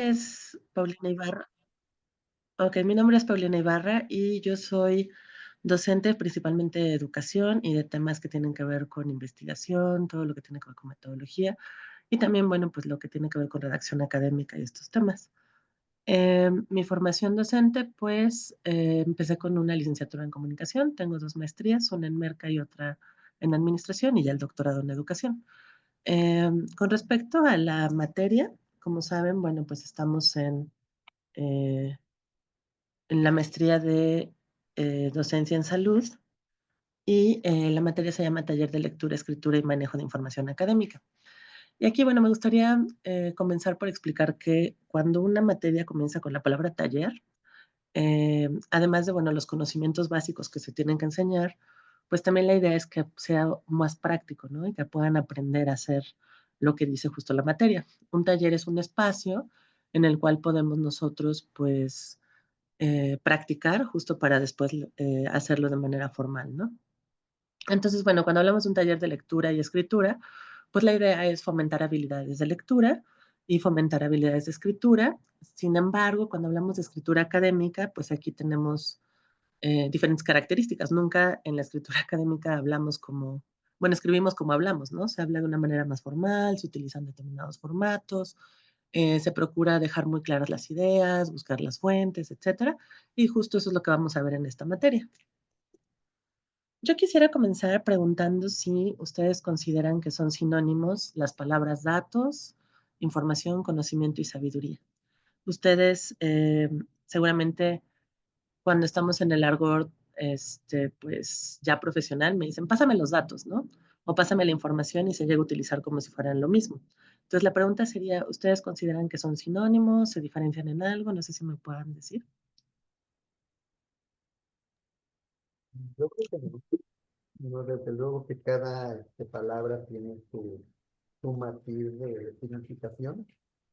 Es Paulina Ibarra. Mi nombre es Paulina Ibarra y yo soy docente principalmente de educación y de temas que tienen que ver con investigación, todo lo que tiene que ver con metodología y también, bueno, pues lo que tiene que ver con redacción académica y estos temas. Mi formación docente, pues empecé con una licenciatura en comunicación, tengo 2 maestrías, una en Merca y otra en administración y ya el doctorado en educación. Con respecto a la materia, como saben, bueno, pues estamos eh, en la maestría de docencia en salud y la materia se llama Taller de Lectura, Escritura y Manejo de Información Académica. Y aquí, bueno, me gustaría comenzar por explicar que cuando una materia comienza con la palabra taller, además de, bueno, los conocimientos básicos que se tienen que enseñar, pues también la idea es que sea más práctico, ¿no? Y que puedan aprender a hacer lo que dice justo la materia. Un taller es un espacio en el cual podemos nosotros, pues, practicar justo para después hacerlo de manera formal, ¿no? Entonces, bueno, cuando hablamos de un taller de lectura y escritura, pues la idea es fomentar habilidades de lectura y fomentar habilidades de escritura. Sin embargo, cuando hablamos de escritura académica, pues aquí tenemos diferentes características. Nunca en la escritura académica hablamos como, bueno, escribimos como hablamos, ¿no? Se habla de una manera más formal, se utilizan determinados formatos, se procura dejar muy claras las ideas, buscar las fuentes, etcétera. Y justo eso es lo que vamos a ver en esta materia. Yo quisiera comenzar preguntando si ustedes consideran que son sinónimos las palabras datos, información, conocimiento y sabiduría. Ustedes seguramente cuando estamos en el argot, pues ya profesional, me dicen, pásame los datos, ¿no? O pásame la información y se llega a utilizar como si fueran lo mismo. Entonces la pregunta sería, ¿ustedes consideran que son sinónimos, se diferencian en algo? No sé si me puedan decir. Yo creo que no. No, desde luego que cada palabra tiene su matiz de significación.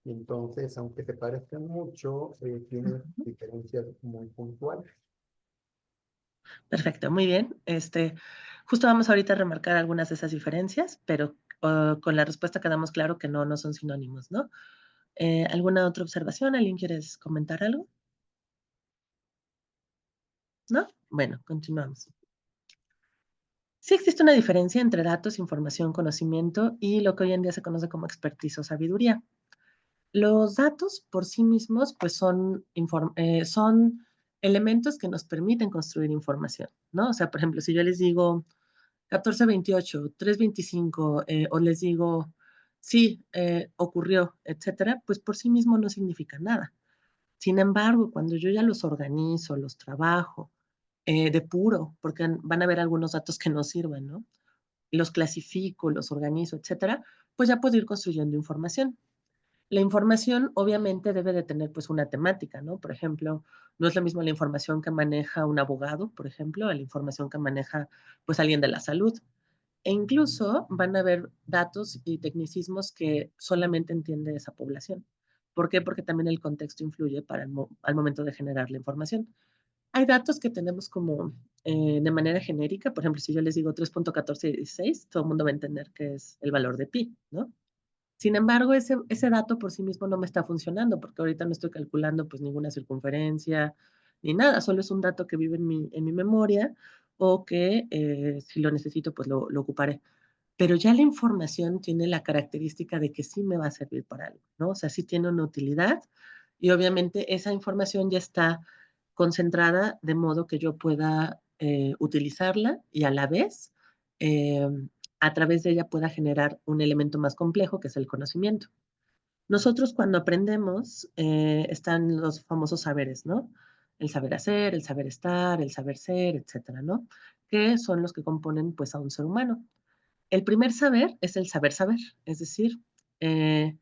Y entonces, aunque se parezcan mucho, tienen Ujú. diferencias muy puntuales. Perfecto, muy bien. Justo vamos ahorita a remarcar algunas de esas diferencias, pero con la respuesta quedamos claro que no, no son sinónimos, ¿no? ¿Alguna otra observación? ¿Alguien quiere comentar algo? ¿No? Bueno, continuamos. Sí existe una diferencia entre datos, información, conocimiento y lo que hoy en día se conoce como expertise o sabiduría. Los datos por sí mismos, pues son elementos que nos permiten construir información, ¿no? O sea, por ejemplo, si yo les digo 14:28, 3:25, o les digo, sí, ocurrió, etcétera, pues por sí mismo no significa nada. Sin embargo, cuando yo ya los organizo, los trabajo, depuro, porque van a haber algunos datos que no sirven, ¿no? Los clasifico, los organizo, etcétera, pues ya puedo ir construyendo información. La información obviamente debe de tener pues una temática, ¿no? Por ejemplo, no es lo mismo la información que maneja un abogado, por ejemplo, a la información que maneja pues alguien de la salud. E incluso van a haber datos y tecnicismos que solamente entiende esa población. ¿Por qué? Porque también el contexto influye para al momento de generar la información. Hay datos que tenemos como de manera genérica, por ejemplo, si yo les digo 3.1416, todo el mundo va a entender que es el valor de pi, ¿no? Sin embargo, ese dato por sí mismo no me está funcionando, porque ahorita no estoy calculando pues ninguna circunferencia ni nada, solo es un dato que vive en mi memoria o que si lo necesito pues lo ocuparé. Pero ya la información tiene la característica de que sí me va a servir para algo, ¿no? O sea, sí tiene una utilidad y obviamente esa información ya está concentrada de modo que yo pueda utilizarla y a la vez eh, a través de ella pueda generar un elemento más complejo que es el conocimiento. Nosotros cuando aprendemos están los famosos saberes, ¿no? El saber hacer, el saber estar, el saber ser, etcétera, ¿no? Que son los que componen pues a un ser humano. El primer saber es el saber saber, es decir, eh,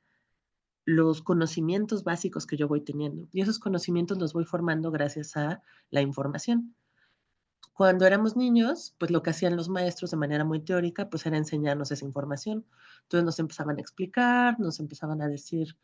los conocimientos básicos que yo voy teniendo. Y esos conocimientos los voy formando gracias a la información. Cuando éramos niños, pues lo que hacían los maestros de manera muy teórica, pues era enseñarnos esa información. Entonces nos empezaban a explicar, nos empezaban a decir,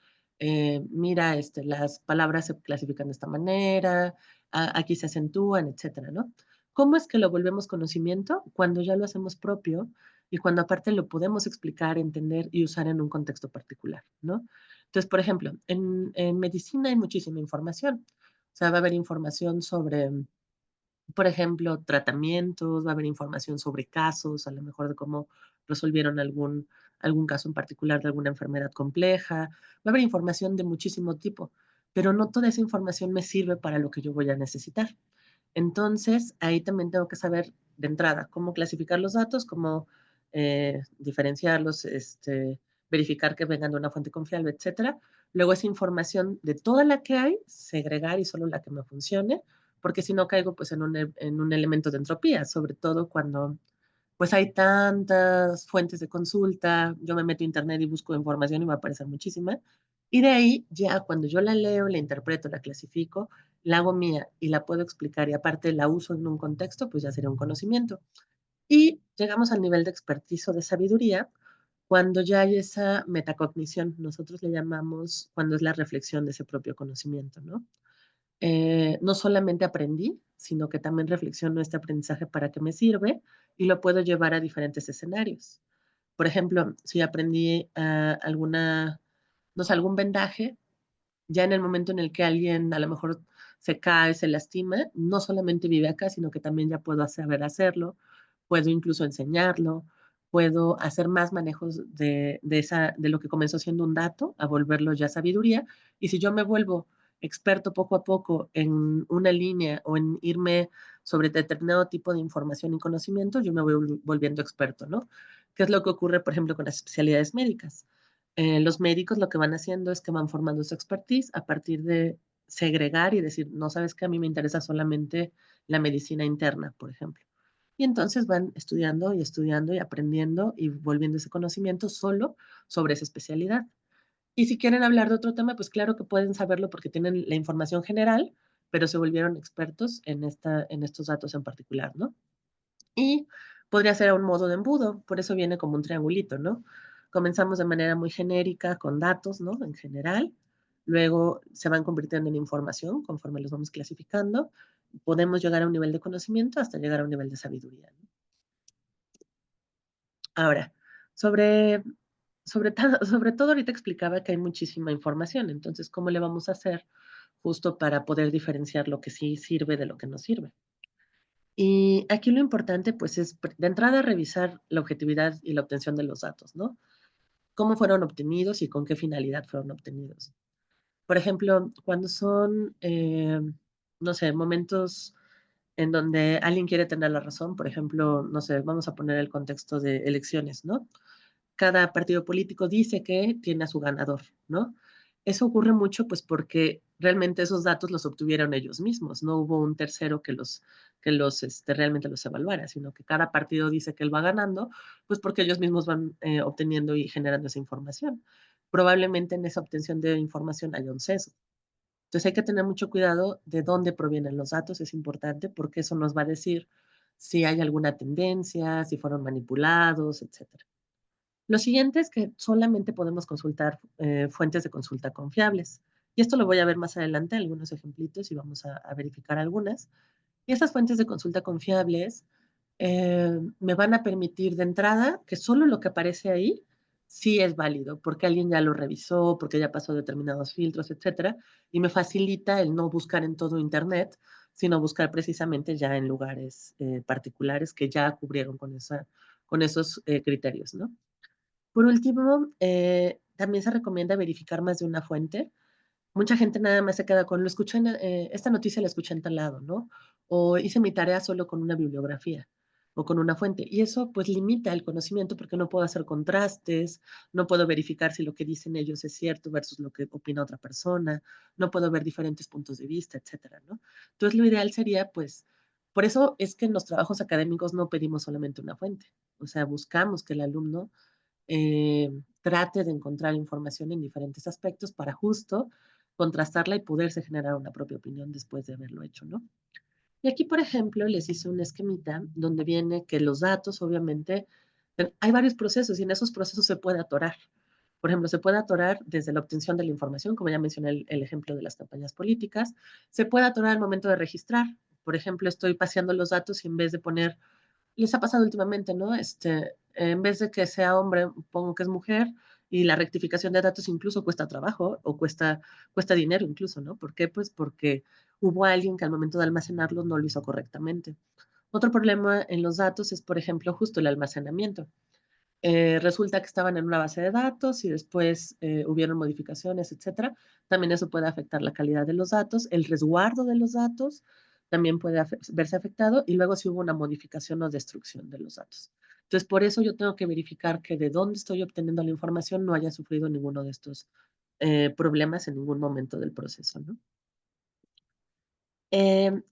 mira, las palabras se clasifican de esta manera, aquí se acentúan, etcétera, ¿no? ¿Cómo es que lo volvemos conocimiento? Cuando ya lo hacemos propio y cuando aparte lo podemos explicar, entender y usar en un contexto particular, ¿no? Entonces, por ejemplo, en medicina hay muchísima información. O sea, va a haber información sobre, por ejemplo, tratamientos, va a haber información sobre casos, a lo mejor de cómo resolvieron algún caso en particular de alguna enfermedad compleja. Va a haber información de muchísimo tipo, pero no toda esa información me sirve para lo que yo voy a necesitar. Entonces, ahí también tengo que saber de entrada cómo clasificar los datos, cómo diferenciarlos, verificar que vengan de una fuente confiable, etcétera. Luego esa información de toda la que hay, segregar y solo la que me funcione, porque si no caigo pues en un elemento de entropía, sobre todo cuando pues hay tantas fuentes de consulta, yo me meto a internet y busco información y me aparece muchísima, y de ahí ya cuando yo la leo, la interpreto, la clasifico, la hago mía y la puedo explicar y aparte la uso en un contexto, pues ya sería un conocimiento. Y llegamos al nivel de expertise o de sabiduría cuando ya hay esa metacognición, nosotros le llamamos cuando es la reflexión de ese propio conocimiento, ¿no? No solamente aprendí, sino que también reflexiono este aprendizaje para qué me sirve y lo puedo llevar a diferentes escenarios. Por ejemplo, si aprendí no sé, algún vendaje, ya en el momento en el que alguien a lo mejor se cae, se lastima, no solamente vive acá, sino que también ya puedo saber hacerlo, puedo incluso enseñarlo, puedo hacer más manejos de lo que comenzó siendo un dato a volverlo ya sabiduría. Y si yo me vuelvo experto poco a poco en una línea o en irme sobre determinado tipo de información y conocimiento, yo me voy volviendo experto, ¿no? ¿Qué es lo que ocurre, por ejemplo, con las especialidades médicas? Los médicos lo que van haciendo es que van formando su expertise a partir de segregar y decir, no sabes que a mí me interesa solamente la medicina interna, por ejemplo. Y entonces van estudiando y estudiando y aprendiendo y volviendo ese conocimiento solo sobre esa especialidad. Y si quieren hablar de otro tema, pues claro que pueden saberlo porque tienen la información general, pero se volvieron expertos en estos datos en particular, ¿no? Y podría ser a un modo de embudo, por eso viene como un triangulito, ¿no? Comenzamos de manera muy genérica con datos, ¿no? En general, luego se van convirtiendo en información conforme los vamos clasificando, podemos llegar a un nivel de conocimiento hasta llegar a un nivel de sabiduría, ¿no? Ahora, sobre, sobre todo ahorita explicaba que hay muchísima información, entonces, ¿cómo le vamos a hacer justo para poder diferenciar lo que sí sirve de lo que no sirve? Y aquí lo importante, pues, es de entrada revisar la objetividad y la obtención de los datos, ¿no? ¿Cómo fueron obtenidos y con qué finalidad fueron obtenidos? Por ejemplo, cuando son, no sé, momentos en donde alguien quiere tener la razón, por ejemplo, no sé, vamos a poner el contexto de elecciones, ¿no? Cada partido político dice que tiene a su ganador, ¿no? Eso ocurre mucho, pues, porque realmente esos datos los obtuvieron ellos mismos, no hubo un tercero realmente los evaluara, sino que cada partido dice que él va ganando, pues, porque ellos mismos van, obteniendo y generando esa información. Probablemente en esa obtención de información haya un sesgo. Entonces, hay que tener mucho cuidado de dónde provienen los datos, es importante, porque eso nos va a decir si hay alguna tendencia, si fueron manipulados, etcétera. Lo siguiente es que solamente podemos consultar fuentes de consulta confiables. Y esto lo voy a ver más adelante, algunos ejemplitos y vamos a verificar algunas. Y estas fuentes de consulta confiables me van a permitir de entrada que solo lo que aparece ahí sí es válido, porque alguien ya lo revisó, porque ya pasó determinados filtros, etcétera, y me facilita el no buscar en todo Internet, sino buscar precisamente ya en lugares particulares que ya cubrieron con esos criterios, ¿no? Por último, también se recomienda verificar más de una fuente. Mucha gente nada más se queda con, lo escuché esta noticia la escuché en tal lado, ¿no? O hice mi tarea solo con una bibliografía o con una fuente. Y eso pues limita el conocimiento porque no puedo hacer contrastes, no puedo verificar si lo que dicen ellos es cierto versus lo que opina otra persona, no puedo ver diferentes puntos de vista, etcétera, ¿no? Entonces lo ideal sería pues, por eso es que en los trabajos académicos no pedimos solamente una fuente, o sea, buscamos que el alumno trate de encontrar información en diferentes aspectos para justo contrastarla y poderse generar una propia opinión después de haberlo hecho, ¿no? Y aquí, por ejemplo, les hice un esquemita donde viene que los datos, obviamente, hay varios procesos y en esos procesos se puede atorar. Por ejemplo, se puede atorar desde la obtención de la información, como ya mencioné el ejemplo de las campañas políticas, se puede atorar al momento de registrar. Por ejemplo, estoy paseando los datos y en vez de poner les ha pasado últimamente, ¿no? En vez de que sea hombre, pongo que es mujer Y la rectificación de datos incluso cuesta trabajo o cuesta dinero incluso, ¿no? ¿Por qué? Pues porque hubo alguien que al momento de almacenarlos no lo hizo correctamente. Otro problema en los datos es, por ejemplo, justo el almacenamiento. Resulta que estaban en una base de datos y después hubieron modificaciones, etcétera. También eso puede afectar la calidad de los datos, el resguardo de los datos también puede verse afectado y luego si hubo una modificación o destrucción de los datos. Entonces, por eso yo tengo que verificar que de dónde estoy obteniendo la información no haya sufrido ninguno de estos problemas en ningún momento del proceso, ¿no?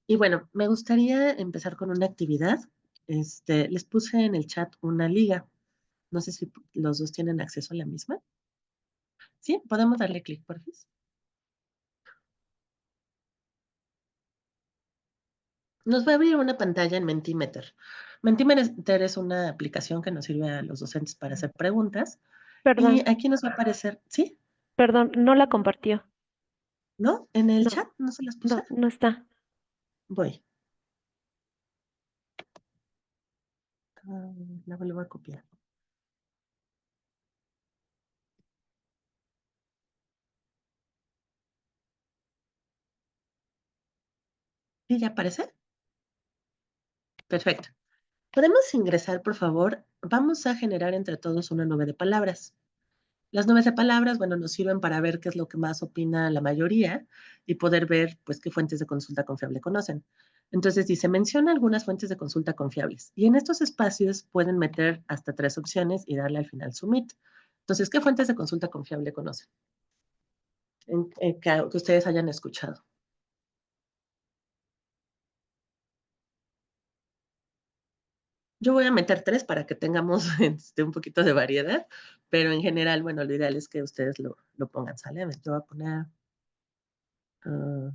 Y bueno, me gustaría empezar con una actividad. Les puse en el chat una liga. No sé si los dos tienen acceso a la misma. Sí, podemos darle clic, porfis. Nos va a abrir una pantalla en Mentimeter. Mentimeter es una aplicación que nos sirve a los docentes para hacer preguntas. Perdón, Y aquí nos va a aparecer, ¿sí? perdón, no la compartió. ¿No? ¿En el No, chat no se las puse? no está. Voy. La vuelvo a copiar. ¿Sí ya aparece? Perfecto. Podemos ingresar, por favor. Vamos a generar entre todos una nube de palabras. Las nubes de palabras, bueno, nos sirven para ver qué es lo que más opina la mayoría y poder ver, pues, qué fuentes de consulta confiable conocen. Entonces dice, menciona algunas fuentes de consulta confiables. Y en estos espacios pueden meter hasta 3 opciones y darle al final submit. Entonces, ¿qué fuentes de consulta confiable conocen? Que ustedes hayan escuchado. Yo voy a meter 3 para que tengamos un poquito de variedad, pero en general, bueno, lo ideal es que ustedes lo pongan, ¿sale? A ver, yo voy a poner... ah,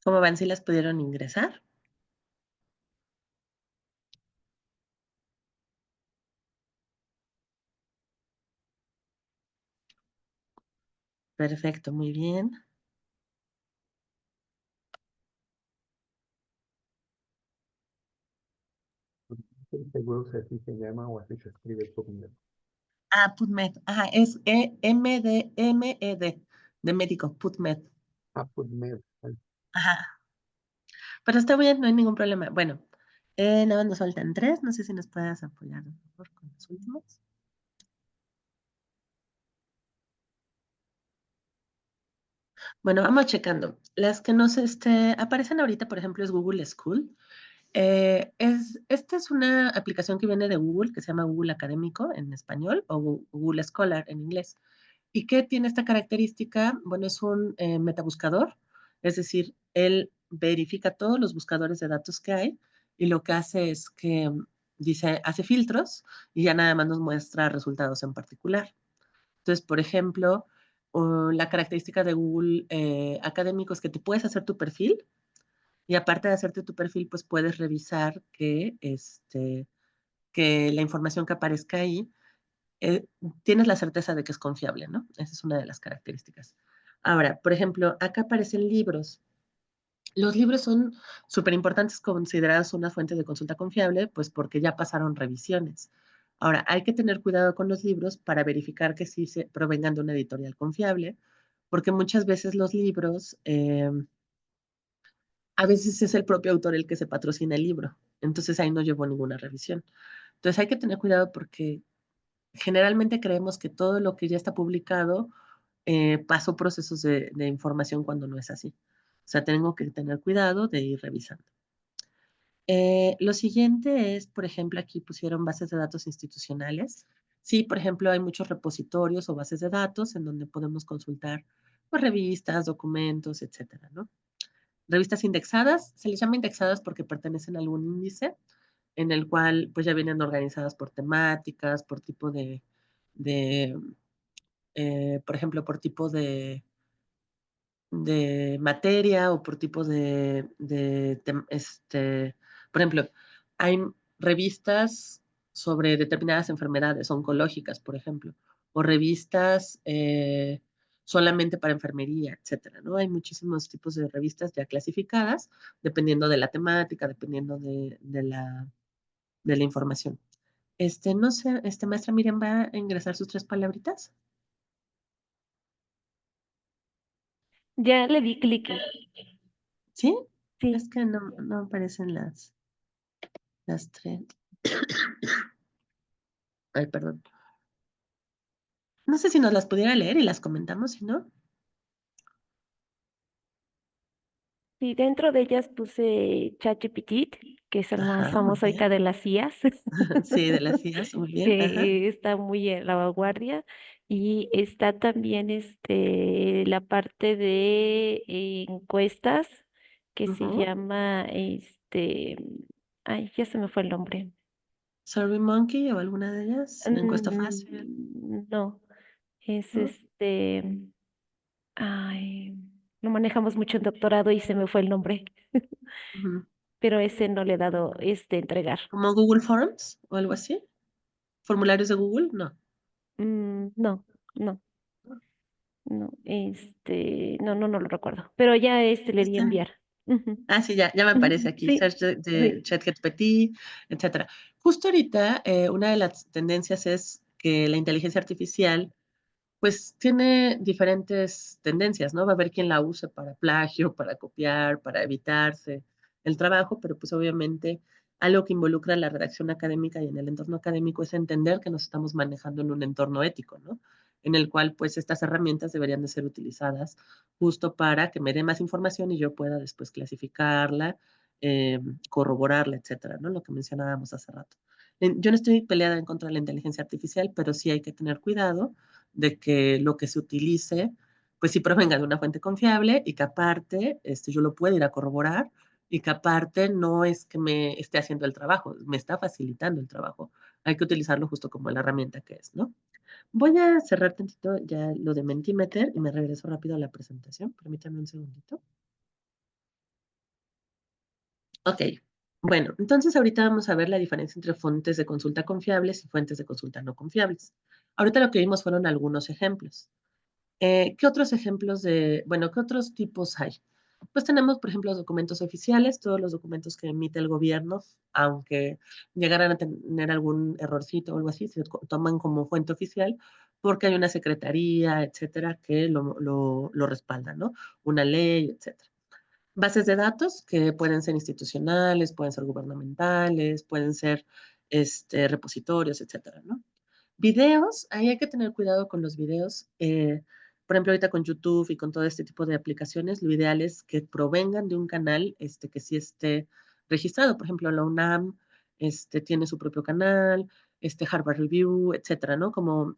¿Cómo van? ¿Sí las pudieron ingresar? Perfecto, muy bien. Estoy seguro si así se llama o así se escribe PubMed. Ah, PubMed. Ajá, es M-D, de médico, PubMed. Ah, PubMed. Ajá. Pero está bien, no hay ningún problema. Bueno, nada más nos faltan 3. No sé si nos puedas apoyar, por favor, con los últimos. Bueno, vamos checando. Las que nos aparecen ahorita, por ejemplo, es Google School. Esta es una aplicación que viene de Google, que se llama Google Académico en español o Google Scholar en inglés. ¿Y qué tiene esta característica? Bueno, es un metabuscador, es decir, él verifica todos los buscadores de datos que hay y lo que hace es que dice, hace filtros y ya nada más nos muestra resultados en particular. Entonces, por ejemplo, la característica de Google Académico es que te puedes hacer tu perfil y aparte de hacerte tu perfil, pues puedes revisar que la información que aparezca ahí eh, tienes la certeza de que es confiable, ¿no? Esa es una de las características. Ahora, por ejemplo, acá aparecen libros. Los libros son súper importantes considerados una fuente de consulta confiable, pues porque ya pasaron revisiones. Ahora, hay que tener cuidado con los libros para verificar que sí se provengan de una editorial confiable, porque muchas veces los libros, a veces es el propio autor el que se patrocina el libro. Entonces ahí no llevó ninguna revisión. Entonces hay que tener cuidado porque generalmente creemos que todo lo que ya está publicado pasó procesos de información cuando no es así. sea, tengo que tener cuidado de ir revisando. Lo siguiente es, por ejemplo, aquí pusieron bases de datos institucionales. Sí, por ejemplo, hay muchos repositorios o bases de datos en donde podemos consultar, pues, revistas, documentos, etcétera, ¿no? Revistas indexadas, se les llama indexadas porque pertenecen a algún índice en el cual, pues, ya vienen organizadas por temáticas, por tipo de, por ejemplo, por tipo de materia o por tipo por ejemplo, hay revistas sobre determinadas enfermedades oncológicas, por ejemplo, o revistas solamente para enfermería, etcétera, ¿no? Hay muchísimos tipos de revistas ya clasificadas, dependiendo de la temática, dependiendo de la información. No sé, maestra Miriam, ¿va a ingresar sus 3 palabritas? Ya le di clic. ¿Sí? Es Sí. que no aparecen las 3. Ay, perdón. No sé si nos las pudiera leer y las comentamos, si no. Sí, dentro de ellas puse ChatGPT, que es el más Ajá, muy famoso ahorita bien. de las IAs, Sí, de las IAs, muy bien, ajá. que está muy en la vanguardia. Y está también la parte de encuestas que se Ujú. llama ay, ya se me fue el nombre. SurveyMonkey o alguna de ellas, una encuesta fácil, No, es ¿no? ay, lo manejamos mucho en doctorado y se me fue el nombre, Ujú. pero ese no le he dado entregar. ¿Como Google Forms o algo así? ¿Formularios de Google? No. No, no, no, no lo recuerdo, pero ya le di a Está bien. enviar. Ujú, Sí, ya me ujú, aparece aquí, sí, search de sí. ChatGPT, etcétera. Justo ahorita, una de las tendencias es que la inteligencia artificial pues tiene diferentes tendencias, ¿no? Va a haber quien la use para plagio, para copiar, para evitarse el trabajo, pero pues obviamente algo que involucra la redacción académica y en el entorno académico es entender que nos estamos manejando en un entorno ético, ¿no? En el cual pues estas herramientas deberían de ser utilizadas justo para que me dé más información y yo pueda después clasificarla, corroborarla, etcétera, ¿no? Lo que mencionábamos hace rato. Yo no estoy peleada en contra de la inteligencia artificial, pero sí hay que tener cuidado de que lo que se utilice, pues sí provenga de una fuente confiable y que aparte yo lo pueda ir a corroborar y que aparte no es que me esté haciendo el trabajo, me está facilitando el trabajo. Hay que utilizarlo justo como la herramienta que es, ¿no? Voy a cerrar tantito ya lo de Mentimeter y me regreso rápido a la presentación. Permítanme un segundito. Ok. Bueno, entonces ahorita vamos a ver la diferencia entre fuentes de consulta confiables y fuentes de consulta no confiables. Ahorita lo que vimos fueron algunos ejemplos. ¿Qué otros ejemplos bueno, qué otros tipos hay? Pues tenemos, por ejemplo, los documentos oficiales, todos los documentos que emite el gobierno, aunque llegaran a tener algún errorcito o algo así, se toman como fuente oficial porque hay una secretaría, etcétera, que lo respalda, ¿no? Una ley, etcétera. Bases de datos que pueden ser institucionales, pueden ser gubernamentales, pueden ser repositorios, etcétera, ¿no? Videos, ahí hay que tener cuidado con los videos. Por ejemplo, ahorita con YouTube y con todo este tipo de aplicaciones, lo ideal es que provengan de un canal que sí esté registrado. Por ejemplo, la UNAM tiene su propio canal, Harvard Review, etcétera, ¿no? Como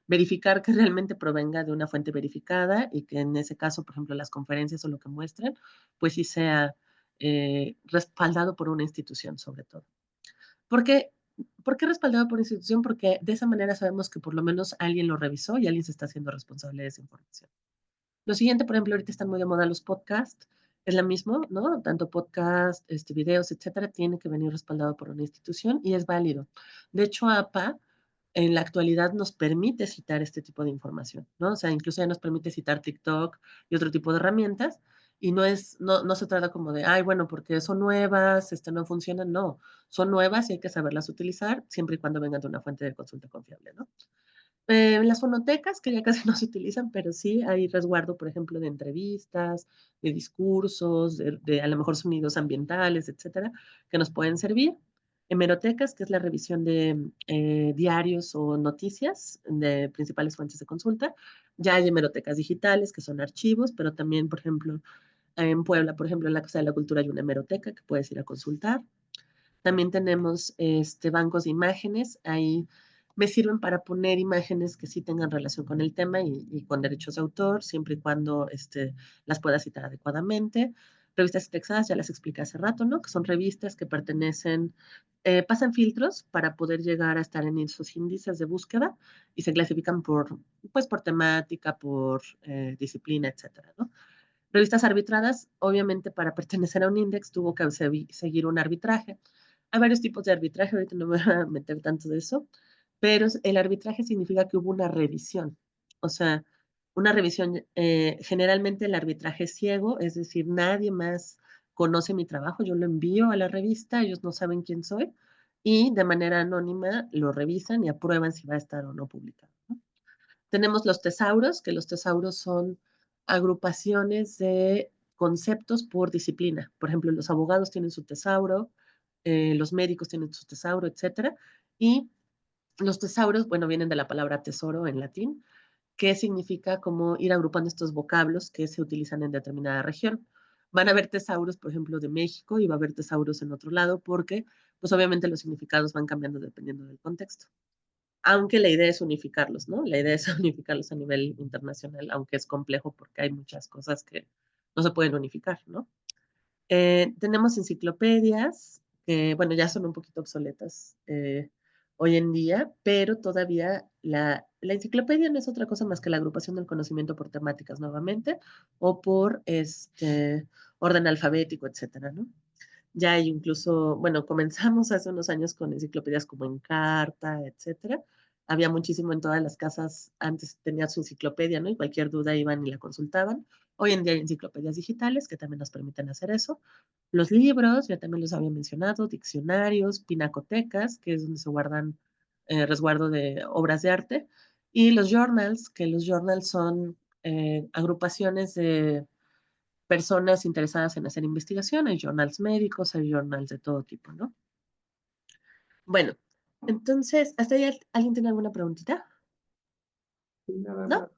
verificar que realmente provenga de una fuente verificada y que en ese caso, por ejemplo, las conferencias o lo que muestren, pues sí sea respaldado por una institución sobre todo. Porque ¿Por qué respaldado por institución? Porque de esa manera sabemos que por lo menos alguien lo revisó y alguien se está haciendo responsable de esa información. Lo siguiente, por ejemplo, ahorita están muy de moda los podcasts, es la misma, ¿no? Tanto podcast, videos, etcétera, tiene que venir respaldado por una institución y es válido. De hecho, APA en la actualidad nos permite citar este tipo de información, ¿no? O sea, incluso ya nos permite citar TikTok y otro tipo de herramientas, y no se trata como de, ay, bueno, porque son nuevas, no funcionan, no, son nuevas y hay que saberlas utilizar siempre y cuando vengan de una fuente de consulta confiable, ¿no? Las fonotecas, que ya casi no se utilizan, pero sí hay resguardo, por ejemplo, de entrevistas, de discursos, de a lo mejor sonidos ambientales, etcétera, que nos pueden servir. Hemerotecas, que es la revisión de diarios o noticias de principales fuentes de consulta. Ya hay hemerotecas digitales, que son archivos, pero también, por ejemplo, en Puebla, por ejemplo, en la Casa de la Cultura hay una hemeroteca que puedes ir a consultar. También tenemos bancos de imágenes. Ahí me sirven para poner imágenes que sí tengan relación con el tema y con derechos de autor, siempre y cuando las pueda citar adecuadamente. Revistas indexadas, ya las expliqué hace rato, ¿no? Que son revistas que pertenecen, pasan filtros para poder llegar a estar en esos índices de búsqueda y se clasifican pues, por temática, por disciplina, etcétera, ¿no? Revistas arbitradas, obviamente para pertenecer a un índice tuvo que seguir un arbitraje. Hay varios tipos de arbitraje, ahorita no me voy a meter tanto de eso, pero el arbitraje significa que hubo una revisión. O sea, una revisión, generalmente el arbitraje es ciego, es decir, nadie más conoce mi trabajo, yo lo envío a la revista, ellos no saben quién soy, y de manera anónima lo revisan y aprueban si va a estar o no publicado, ¿no? Tenemos los tesauros, que los tesauros son agrupaciones de conceptos por disciplina. Por ejemplo, los abogados tienen su tesauro, los médicos tienen su tesauro, etcétera. Y los tesauros, bueno, vienen de la palabra tesoro en latín, que significa como ir agrupando estos vocablos que se utilizan en determinada región. Van a haber tesauros, por ejemplo, de México y va a haber tesauros en otro lado porque, pues obviamente los significados van cambiando dependiendo del contexto, aunque la idea es unificarlos, ¿no? La idea es unificarlos a nivel internacional, aunque es complejo porque hay muchas cosas que no se pueden unificar, ¿no? Tenemos enciclopedias, que, bueno, ya son un poquito obsoletas hoy en día, pero todavía la enciclopedia no es otra cosa más que la agrupación del conocimiento por temáticas nuevamente, o por orden alfabético, etcétera, ¿no? Ya hay incluso, bueno, comenzamos hace unos años con enciclopedias como Encarta, etcétera. Había muchísimo en todas las casas, antes tenía su enciclopedia, ¿no? Y cualquier duda iban y la consultaban. Hoy en día hay enciclopedias digitales que también nos permiten hacer eso. Los libros, ya también los había mencionado, diccionarios, pinacotecas, que es donde se guardan resguardo de obras de arte, y los journals, que los journals son agrupaciones de personas interesadas en hacer investigación, hay journals médicos, hay journals de todo tipo, ¿no? Bueno, entonces, ¿hasta ahí alguien tiene alguna preguntita? Y nada ¿No? más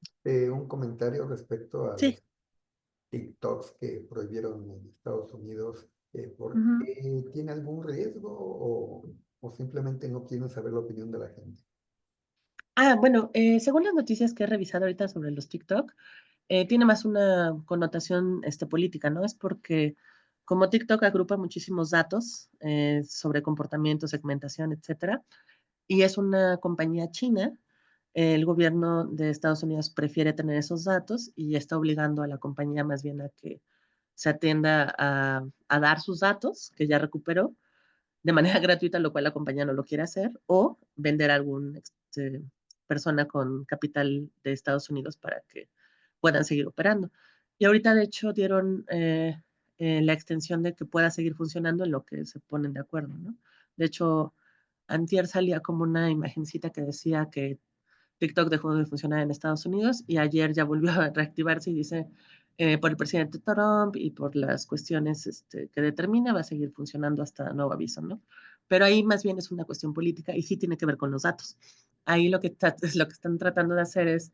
un comentario respecto a Sí. los TikToks que prohibieron en Estados Unidos. ¿Por Ujú. qué? ¿Tiene algún riesgo o simplemente no quieren saber la opinión de la gente? Bueno, según las noticias que he revisado ahorita sobre los TikTok, tiene más una connotación política, ¿no? Es porque como TikTok agrupa muchísimos datos sobre comportamiento, segmentación, etcétera, y es una compañía china, el gobierno de Estados Unidos prefiere tener esos datos y está obligando a la compañía más bien a que se atienda a dar sus datos, que ya recuperó, de manera gratuita, lo cual la compañía no lo quiere hacer, o vender a algún persona con capital de Estados Unidos para que puedan seguir operando. Y ahorita, de hecho, dieron la extensión de que pueda seguir funcionando en lo que se ponen de acuerdo, ¿no? De hecho, antier salía como una imagencita que decía que TikTok dejó de funcionar en Estados Unidos y ayer ya volvió a reactivarse y dice, por el presidente Trump y por las cuestiones que determina, va a seguir funcionando hasta nuevo aviso, ¿no? Pero ahí más bien es una cuestión política y sí tiene que ver con los datos. Ahí lo que, lo que están tratando de hacer es,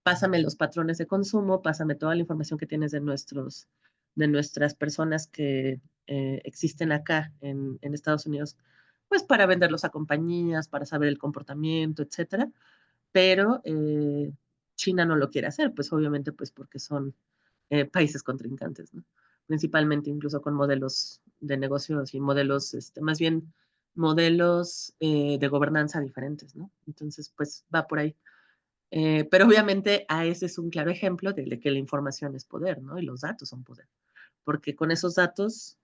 pásame los patrones de consumo, pásame toda la información que tienes de nuestras personas que existen acá en Estados Unidos, pues para venderlos a compañías, para saber el comportamiento, etcétera, pero China no lo quiere hacer, pues obviamente pues porque son países contrincantes, ¿no? Principalmente incluso con modelos de negocios y modelos, más bien modelos de gobernanza diferentes, ¿no? Entonces, pues va por ahí. Pero obviamente a ese es un claro ejemplo de que la información es poder, ¿no? Y los datos son poder. Porque con esos datos,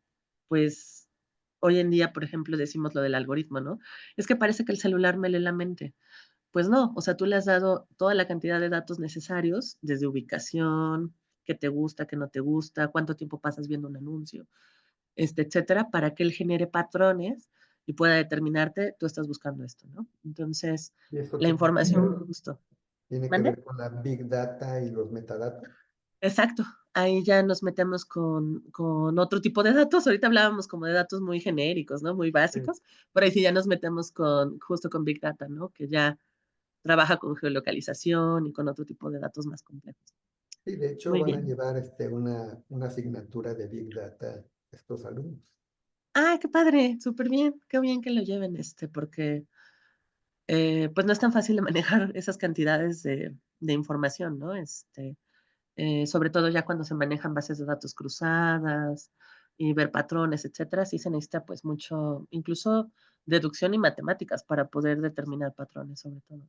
pues hoy en día, por ejemplo, decimos lo del algoritmo, ¿no? Es que parece que el celular me lee la mente. Pues no, o sea, tú le has dado toda la cantidad de datos necesarios, desde ubicación, qué te gusta, qué no te gusta, cuánto tiempo pasas viendo un anuncio, etcétera, para que él genere patrones y pueda determinarte, tú estás buscando esto, ¿no? Entonces, ¿Y eso la información justo. tiene que ¿Mande? ver con la Big Data y los metadatos? Exacto, ahí ya nos metemos con otro tipo de datos. Ahorita hablábamos como de datos muy genéricos, ¿no? Muy Sí. básicos, pero ahí sí ya nos metemos con justo con Big Data, ¿no? Que ya trabaja con geolocalización y con otro tipo de datos más complejos. Sí, de hecho Muy van a bien. llevar una asignatura de Big Data estos alumnos. Ah, qué padre, súper bien, qué bien que lo lleven, porque, pues, no es tan fácil de manejar esas cantidades de información, ¿no? Sobre todo ya cuando se manejan bases de datos cruzadas y ver patrones, etcétera, sí se necesita, pues, mucho, incluso deducción y matemáticas para poder determinar patrones, sobre todo.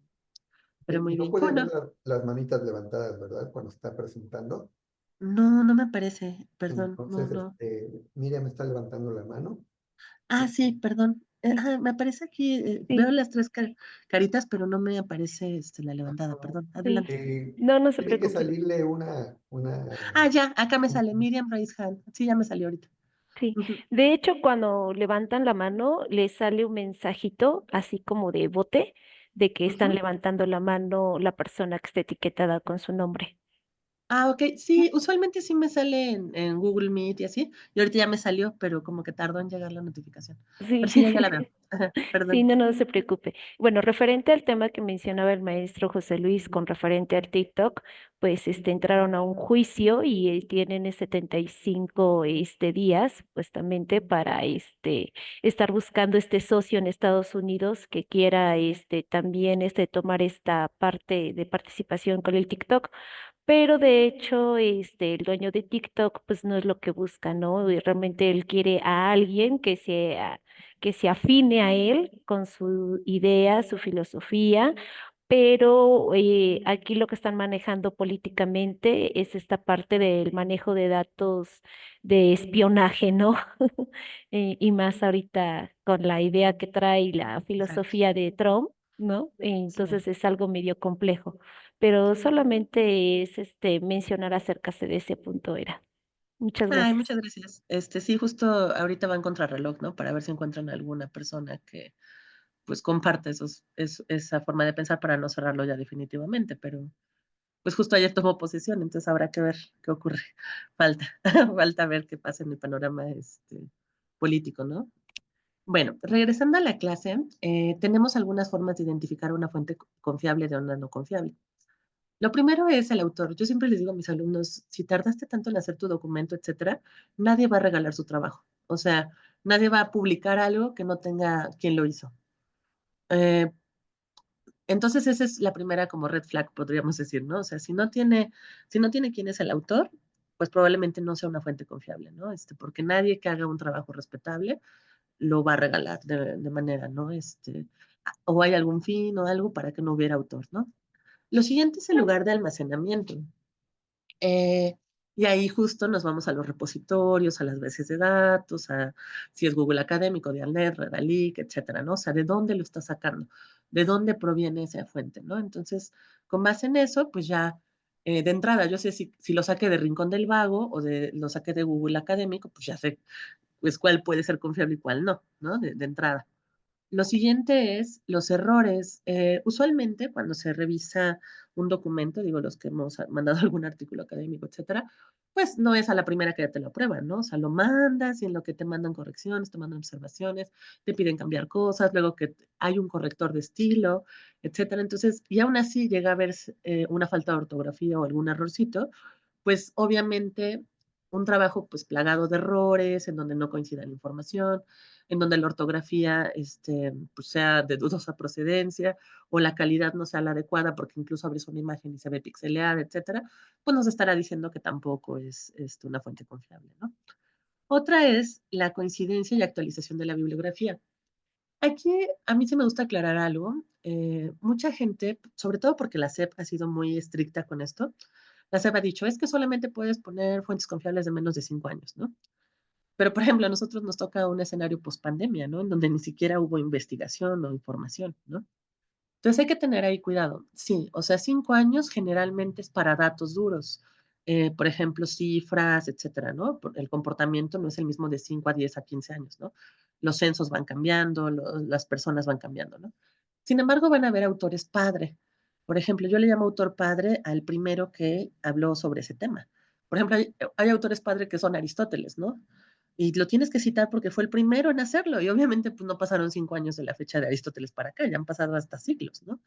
Pero muy Y no bien, qué puede ver bueno. las manitas levantadas, ¿verdad? Cuando está presentando. No, no me aparece, perdón, no, Entonces, no. Miriam está levantando la mano. Ah, sí, perdón. Ajá, me aparece aquí, veo Sí, las 3 caritas, pero no me aparece, la levantada, perdón. sí. Adelante. No, no se Tiene que preocupe. salirle Ah, ya, acá me un- sale Miriam Raise Hand. Sí, ya me salió ahorita. Sí. Ujú, De hecho, cuando levantan la mano, les sale un mensajito así como de bote de que están ujú. levantando la mano la persona que está etiquetada con su nombre. Ah, okey. Sí, usualmente sí me sale en Google Meet y así, y ahorita ya me salió, pero como que tardó en llegar la notificación. Sí. Pero sí, ya la veo. Ajá, Sí, perdón. no, no se preocupe. Bueno, referente al tema que mencionaba el maestro José Luis con referente al TikTok, pues entraron a un juicio y tienen 75 días, supuestamente, para estar buscando este socio en Estados Unidos que quiera también tomar esta parte de participación con el TikTok. Pero de hecho, el dueño de TikTok, pues no es lo que busca, ¿no? Y realmente él quiere a alguien que se afine a él con su idea, su filosofía, pero aquí lo que están manejando políticamente es esta parte del manejo de datos de espionaje, ¿no? Y más ahorita con la idea que trae la Exacto. filosofía de Trump, ¿no? Sí. Entonces es algo medio complejo, pero solamente es mencionar acerca de ese punto era. Muchas Ay, gracias. muchas gracias. Sí, justo ahorita van contrarreloj, ¿no? Para ver si encuentran alguna persona que, pues, comparte esa forma de pensar para no cerrarlo ya definitivamente, pero, pues, justo ayer tomó posesión, entonces habrá que ver qué ocurre. Falta, falta ver qué pasa en el panorama, político, ¿no? Bueno, regresando a la clase, tenemos algunas formas de identificar una fuente confiable de una no confiable. Lo primero es el autor. Yo siempre les digo a mis alumnos, si tardaste tanto en hacer tu documento, etcétera, nadie va a regalar su trabajo. O sea, nadie va a publicar algo que no tenga quien lo hizo. Eh, entonces, esa es la primera como red flag, podríamos decir, ¿no? O sea, si no tiene quién es el autor, pues probablemente no sea una fuente confiable, ¿no? Porque nadie que haga un trabajo respetable lo va a regalar de manera, ¿no? O hay algún fin o algo para que no hubiera autor, ¿no? Lo siguiente es el lugar de almacenamiento. Eh, y ahí justo nos vamos a los repositorios, a las bases de datos, a si es Google Académico, Dialnet, Redalic, etcétera, ¿no? O sea, ¿de dónde lo está sacando? ¿De dónde proviene esa fuente, no? Entonces, con base en eso, pues ya, de entrada, yo sé si lo saqué de Rincón del Vago o lo saqué de Google Académico, pues ya sé, pues, cuál puede ser confiable y cuál no, ¿no? De entrada. Lo siguiente es los errores. Usualmente, cuando se revisa un documento, digo, los que hemos mandado algún artículo académico, etcétera, pues no es a la primera que ya te lo aprueban, ¿no? O sea, lo mandas y en lo que te mandan correcciones, te mandan observaciones, te piden cambiar cosas, luego que hay un corrector de estilo, etcétera. Entonces, y aún así llega a haber una falta de ortografía o algún errorcito, pues obviamente un trabajo pues plagado de errores, en donde no coincida la información, en donde la ortografía pues sea de dudosa procedencia o la calidad no sea la adecuada porque incluso abres una imagen y se ve pixeleada, etcétera, pues nos estará diciendo que tampoco es una fuente confiable, ¿no? Otra es la coincidencia y actualización de la bibliografía. Aquí a mí sí me gusta aclarar algo. Mucha gente, sobre todo porque la SEP ha sido muy estricta con esto, la SEP ha dicho, es que solamente puedes poner fuentes confiables de menos de 5 años, ¿no? Pero, por ejemplo, a nosotros nos toca un escenario pospandemia, ¿no? En donde ni siquiera hubo investigación o información, ¿no? Entonces hay que tener ahí cuidado. Sí, o sea, 5 años generalmente es para datos duros. Por ejemplo, cifras, etcétera, ¿no? El comportamiento no es el mismo de 5 a 10 a 15 años, ¿no? Los censos van cambiando, las personas van cambiando, ¿no? Sin embargo, van a haber autores padre. Por ejemplo, yo le llamo autor padre al primero que habló sobre ese tema. Por ejemplo, hay autores padre que son Aristóteles, ¿no? Y lo tienes que citar porque fue el primero en hacerlo. Y obviamente, pues no pasaron 5 años de la fecha de Aristóteles para acá, ya han pasado hasta siglos, ¿no?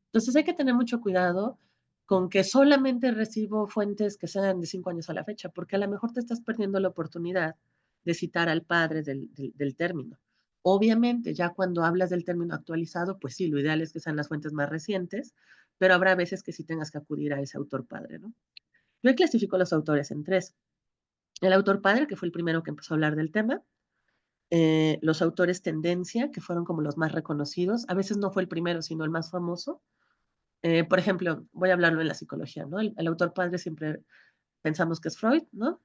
Entonces hay que tener mucho cuidado con que solamente recibo fuentes que sean de 5 años a la fecha, porque a lo mejor te estás perdiendo la oportunidad de citar al padre del término. Obviamente, ya cuando hablas del término actualizado, pues sí, lo ideal es que sean las fuentes más recientes, pero habrá veces que sí tengas que acudir a ese autor padre, ¿no? Yo clasifico a los autores en 3. El autor padre, que fue el primero que empezó a hablar del tema, los autores tendencia, que fueron como los más reconocidos, a veces no fue el primero, sino el más famoso. Por ejemplo, voy a hablarlo en la psicología, ¿no? El autor padre siempre pensamos que es Freud, ¿no?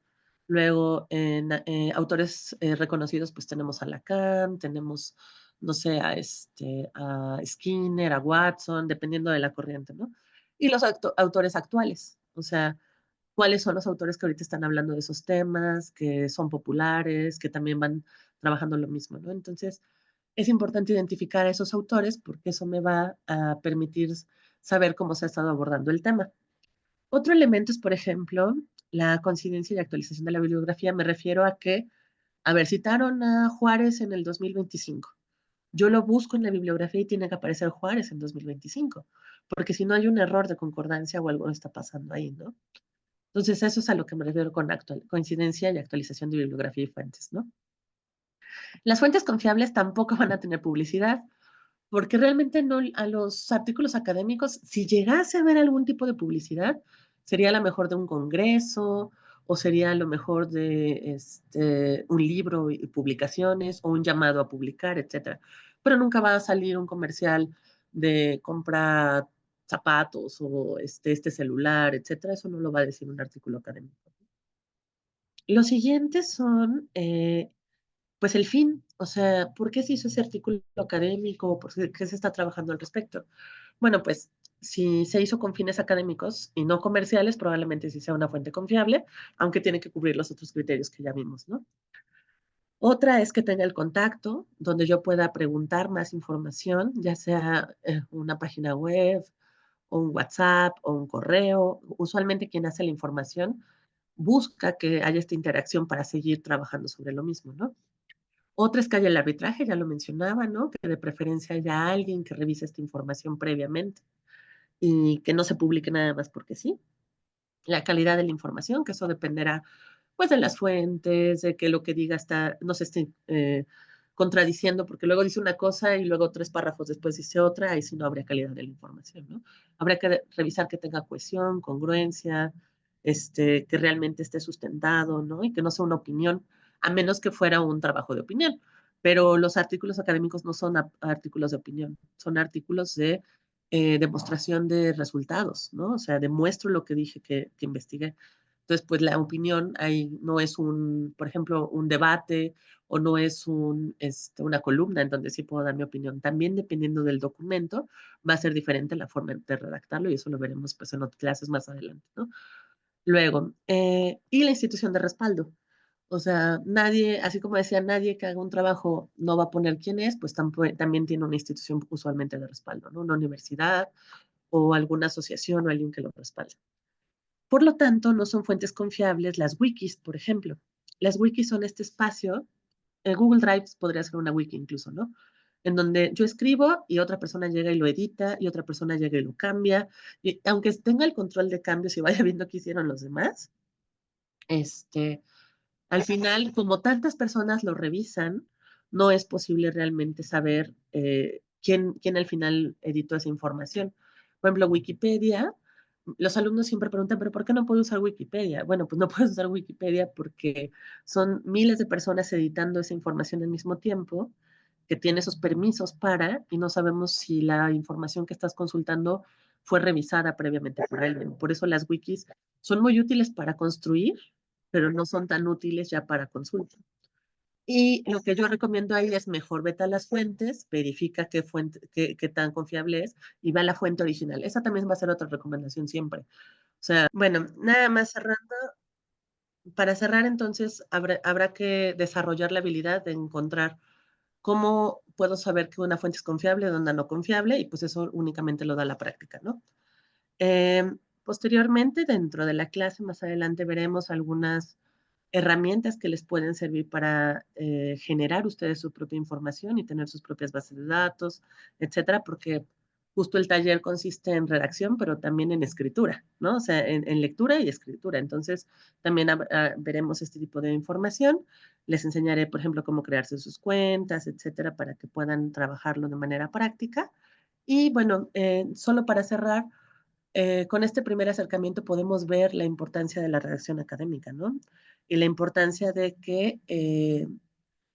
Luego, en autores reconocidos, pues tenemos a Lacan, tenemos, no sé, a Skinner, a Watson, dependiendo de la corriente, ¿no? Y los autores actuales, o sea, cuáles son los autores que ahorita están hablando de esos temas, que son populares, que también van trabajando lo mismo, ¿no? Entonces, es importante identificar a esos autores porque eso me va a permitir saber cómo se ha estado abordando el tema. Otro elemento es, por ejemplo, la coincidencia y actualización de la bibliografía. Me refiero a que, a ver, citaron a Juárez en el 2025. Yo lo busco en la bibliografía y tiene que aparecer Juárez en 2025, porque si no hay un error de concordancia o algo está pasando ahí, ¿no? Entonces, eso es a lo que me refiero con coincidencia y actualización de bibliografía y fuentes, ¿no? Las fuentes confiables tampoco van a tener publicidad, porque realmente no, a los artículos académicos, si llegase a haber algún tipo de publicidad, sería a lo mejor de un congreso, o sería a lo mejor de un libro y publicaciones, o un llamado a publicar, etcétera. Pero nunca va a salir un comercial de compra zapatos o este celular, etcétera. Eso no lo va a decir un artículo académico. Los siguientes son, pues, el fin. O sea, ¿por qué se hizo ese artículo académico? ¿Por qué se está trabajando al respecto? Bueno, pues, si se hizo con fines académicos y no comerciales, probablemente sí sea una fuente confiable, aunque tiene que cubrir los otros criterios que ya vimos, ¿no? Otra es que tenga el contacto, donde yo pueda preguntar más información, ya sea una página web, o un WhatsApp, o un correo. Usualmente quien hace la información busca que haya esta interacción para seguir trabajando sobre lo mismo, ¿no? Otra es que haya el arbitraje, ya lo mencionaba, ¿no? Que de preferencia haya alguien que revise esta información previamente y que no se publique nada más porque sí. La calidad de la información, que eso dependerá, pues, de las fuentes, de que lo que diga no se esté contradiciendo, porque luego dice una cosa y luego 3 párrafos después dice otra, y si no habría calidad de la información, ¿no? Habría que revisar que tenga cohesión, congruencia, que realmente esté sustentado, ¿no? Y que no sea una opinión, a menos que fuera un trabajo de opinión. Pero los artículos académicos no son artículos de opinión, son artículos de demostración de resultados, ¿no? O sea, demuestro lo que dije que investigué. Entonces, pues la opinión ahí no es por ejemplo, un debate o no es una columna en donde sí puedo dar mi opinión. También dependiendo del documento, va a ser diferente la forma de redactarlo y eso lo veremos pues en otras clases más adelante, ¿no? Luego, y la institución de respaldo. O sea, nadie, así como decía, nadie que haga un trabajo no va a poner quién es, pues también tiene una institución usualmente de respaldo, ¿no? Una universidad o alguna asociación o alguien que lo respalde. Por lo tanto, no son fuentes confiables las wikis, por ejemplo. Las wikis son este espacio, Google Drive podría ser una wiki incluso, ¿no? En donde yo escribo y otra persona llega y lo edita y otra persona llega y lo cambia. Y aunque tenga el control de cambios y vaya viendo qué hicieron los demás, al final, como tantas personas lo revisan, no es posible realmente saber quién al final editó esa información. Por ejemplo, Wikipedia, los alumnos siempre preguntan, ¿pero por qué no puedo usar Wikipedia? Bueno, pues no puedes usar Wikipedia porque son miles de personas editando esa información al mismo tiempo, que tiene esos permisos y no sabemos si la información que estás consultando fue revisada previamente por alguien. Por eso las wikis son muy útiles para construir, pero no son tan útiles ya para consulta. Y lo que yo recomiendo ahí es mejor vete a las fuentes, verifica qué tan confiable es y va a la fuente original. Esa también va a ser otra recomendación siempre. O sea, bueno, nada más cerrando. Para cerrar, entonces, habrá que desarrollar la habilidad de encontrar cómo puedo saber que una fuente es confiable, dónde no confiable, y pues eso únicamente lo da la práctica, ¿no? Posteriormente, dentro de la clase, más adelante veremos algunas herramientas que les pueden servir para generar ustedes su propia información y tener sus propias bases de datos, etcétera, porque justo el taller consiste en redacción, pero también en escritura, ¿no? O sea, en lectura y escritura. Entonces, también veremos este tipo de información. Les enseñaré, por ejemplo, cómo crearse sus cuentas, etcétera, para que puedan trabajarlo de manera práctica. Y bueno, solo para cerrar, con este primer acercamiento podemos ver la importancia de la redacción académica, ¿no? Y la importancia de que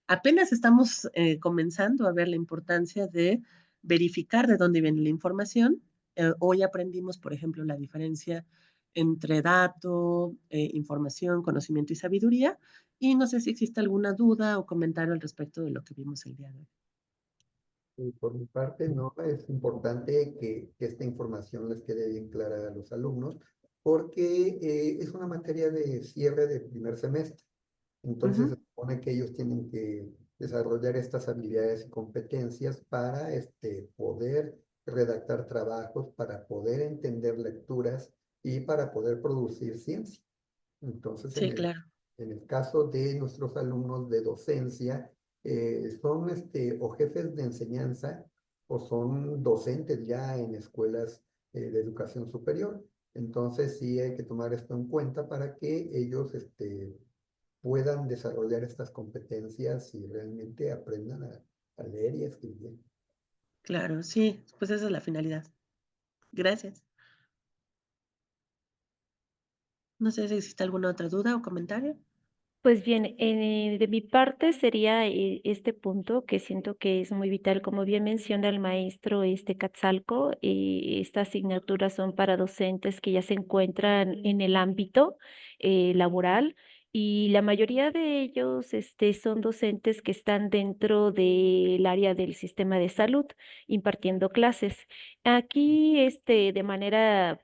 apenas estamos comenzando a ver la importancia de verificar de dónde viene la información. Hoy aprendimos, por ejemplo, la diferencia entre dato, información, conocimiento y sabiduría. Y no sé si existe alguna duda o comentario al respecto de lo que vimos el día de hoy. Y por mi parte, no, es importante que esta información les quede bien clara a los alumnos, porque es una materia de cierre de primer semestre. Entonces, se Ujú, supone que ellos tienen que desarrollar estas habilidades y competencias para poder redactar trabajos, para poder entender lecturas y para poder producir ciencia. Entonces, sí, claro. en el caso de nuestros alumnos de docencia, son o jefes de enseñanza o son docentes ya en escuelas de educación superior. Entonces, sí hay que tomar esto en cuenta para que ellos puedan desarrollar estas competencias y realmente aprendan a leer y a escribir. Claro, sí, pues esa es la finalidad. Gracias. No sé si existe alguna otra duda o comentario. Pues bien, de mi parte sería este punto que siento que es muy vital, como bien menciona el maestro Quetzalco, estas asignaturas son para docentes que ya se encuentran en el ámbito laboral y la mayoría de ellos son docentes que están dentro del área del sistema de salud impartiendo clases. Aquí, de manera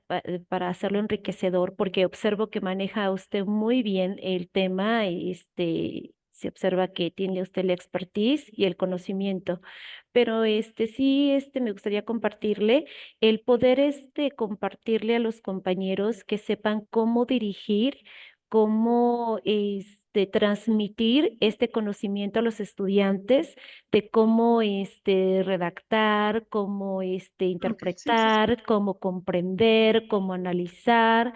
para hacerlo enriquecedor, porque observo que maneja usted muy bien el tema, se observa que tiene usted la expertise y el conocimiento, pero sí, me gustaría compartirle el poder, compartirle a los compañeros que sepan cómo dirigir, cómo, transmitir este conocimiento a los estudiantes de cómo redactar, cómo Ok, sí, sí, sí. interpretar, cómo comprender, cómo analizar,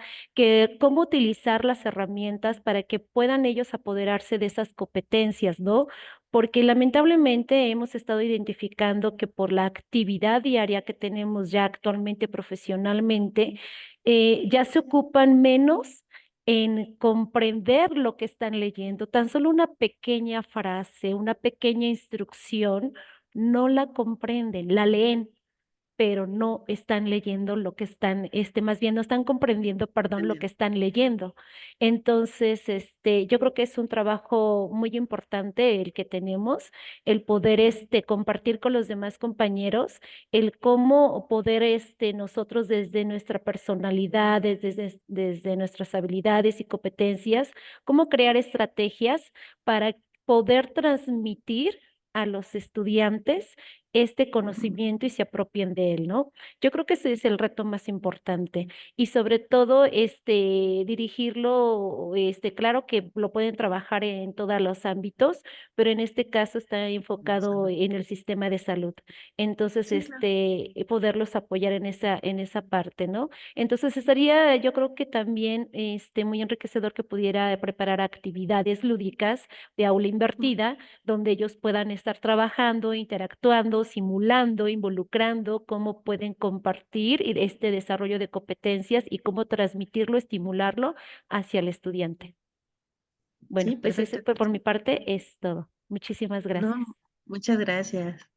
cómo utilizar las herramientas para que puedan ellos apoderarse de esas competencias, ¿no? Porque lamentablemente hemos estado identificando que por la actividad diaria que tenemos ya actualmente profesionalmente, ya se ocupan menos en comprender lo que están leyendo. Tan solo una pequeña frase, una pequeña instrucción, no la comprenden, la leen, pero no están leyendo lo que están, más bien no están comprendiendo, perdón, lo que Entendido. están leyendo. Entonces, yo creo que es un trabajo muy importante el que tenemos, el poder, compartir con los demás compañeros, el cómo poder, nosotros desde nuestra personalidad, desde nuestras habilidades y competencias, cómo crear estrategias para poder transmitir a los estudiantes este conocimiento y se apropien de él, ¿no? Yo creo que ese es el reto más importante y sobre todo dirigirlo, claro que lo pueden trabajar en todos los ámbitos, pero en este caso está enfocado Salud. en el sistema de salud. Entonces, Sí, claro. poderlos apoyar en esa parte, ¿no? Entonces, estaría, yo creo que también muy enriquecedor que pudiera preparar actividades lúdicas de aula Ujú. invertida donde ellos puedan estar trabajando, interactuando, simulando, involucrando, cómo pueden compartir este desarrollo de competencias y cómo transmitirlo, estimularlo hacia el estudiante. Bueno, Sí, pues eso perfecto. por mi parte es todo. Muchísimas No, gracias. muchas gracias.